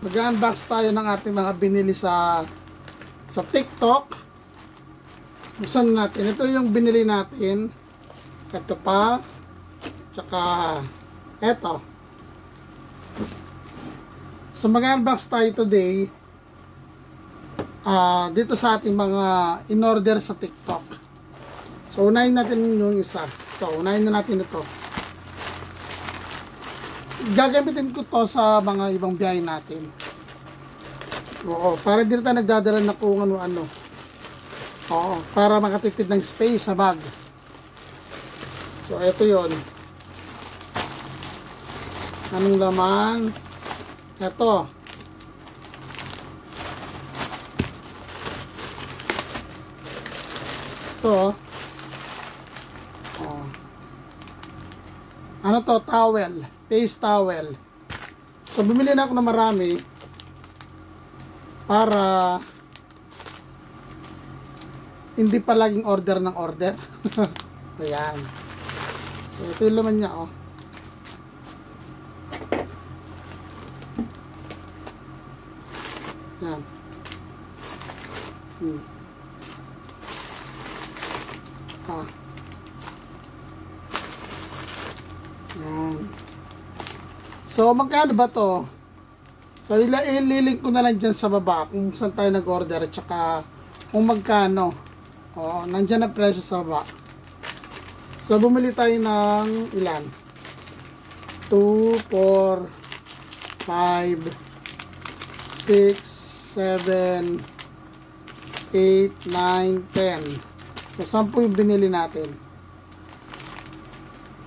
Mag-unbox tayo ng ating mga binili sa TikTok. Buksan natin. Ito yung binili natin. Ito pa. Tsaka ito. So mag-unbox tayo today dito sa ating mga in-order sa TikTok. So unahin natin yung isa. Ito, unahin na natin ito. Gagamitin ko to sa mga ibang biyahe natin. Oo, para dito tayo nagdadala na kung ano-ano. Oo, para makatipid ng space sa bag. So, ito yon. Anong laman? Ito. Ito. Oh. Ano to? Towel. Face towel. So, bumili na ako ng marami para hindi pa laging order ng order. Ayan. So, ito yung laman niya, oh. Ayan. Ayan. So, magkano ba to? So, ililink ko na lang dyan sa baba kung saan tayo nag-order at saka kung magkano. O, nandyan ang presyo sa baba. So, bumili tayo ng ilan? 2, 4, 5, 6, 7, 8, 9, 10. So, 10 yung binili natin.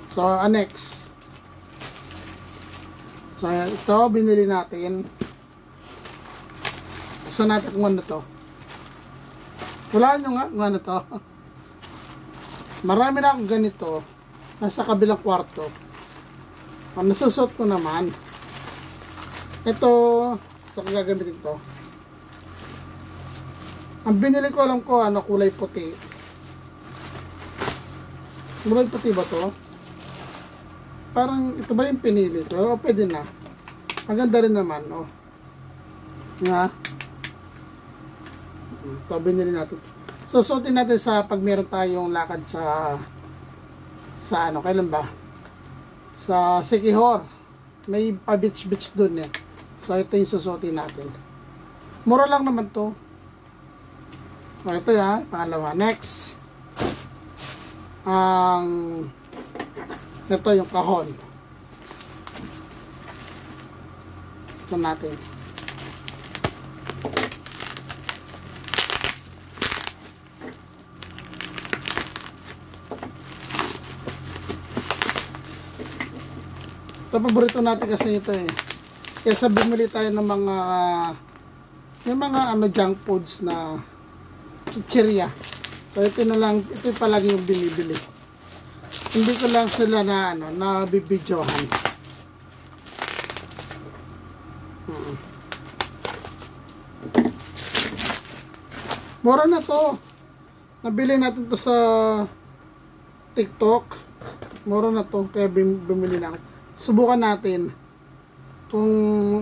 So, next. So, ito, binili natin. Buksan natin kung ano to. Hulaan nyo nga kung ano to. Marami na akong ganito. Nasa kabilang kwarto. Ang nasusot ko naman. Ito, sa so, gagamitin to. Ang binili ko, alam ko, ano, kulay puti. Kulay puti ba to? Parang, ito ba yung pinili ko? O, pwede na. Maganda rin naman, oh. Nga. Ito, binili natin. So, suotin natin sa pag meron tayong lakad sa ano, kailan ba? Sa Siquijor. May pa-beach dun eh. So, ito yung susuotin natin. Mura lang naman to. O, ito ya, pangalawa. Next. Ito yung kahon. Ito natin. Ito, paborito natin kasi ito eh. Kesa bumili tayo ng mga yung mga ano, junk foods na chichirya. So ito na lang, ito palagi yung binibili. Hindi ko lang sila na ano, na bibidyohan. Mura na to. Nabili natin to sa TikTok. Mura na to, kaya bumili na ako. Subukan natin kung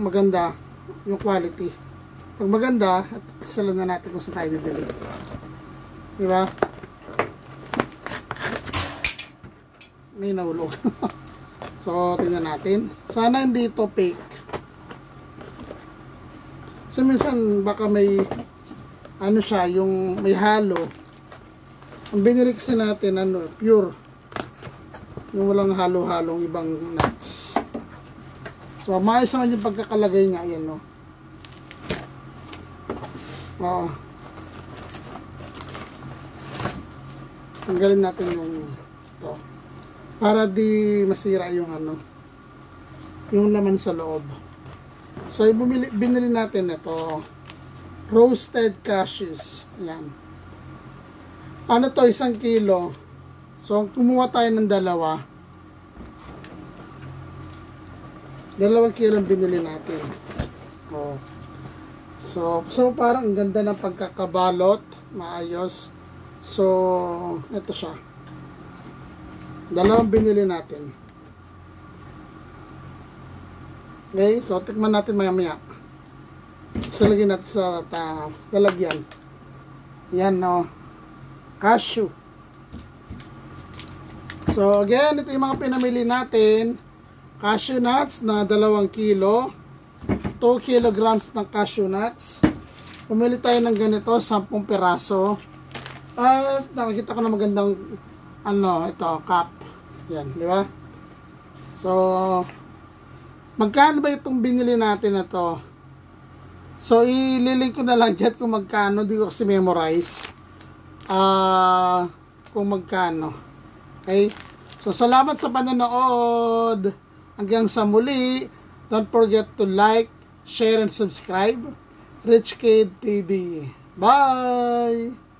maganda yung quality. Pag maganda, at salam na natin kung saan tayo bibili. Diba? May nahulog. So, tingnan natin. Sana hindi ito fake. So, minsan baka may ano siya, yung may halo. Ang binili kasi natin, ano, pure. Yung walang halo-halong ibang nuts. So, maayos naman yung pagkakalagay niya. Ayan, no? Oo. Tanggalin natin yung ito. Para di masira yung ano, yung laman sa loob. So, binili natin ito. Roasted cashews. Ayan. Ano to? 1 kilo. So, kumuha tayo ng 2. 2 kilo ang binili natin. Oh. So parang ang ganda ng pagkakabalot. Maayos. So, ito siya. 2 binili natin. Okay, so tikman natin maya-maya. Salagyan natin sa lalagyan. Yan, no. Cashew. So, again, ito yung mga pinamili natin. Cashew nuts na 2 kilo. 2 kilograms ng cashew nuts. Pumili tayo ng ganito, 10 piraso. At nakikita ko na magandang ito, cup. Yan, di ba? So, magkano ba itong binili natin na to? So, ililink ko na lang dyan kung magkano. Di ko kasi memorize. Kung magkano. Okay? So, salamat sa panonood. Hanggang sa muli. Don't forget to like, share, and subscribe. Rich Kid TV. Bye!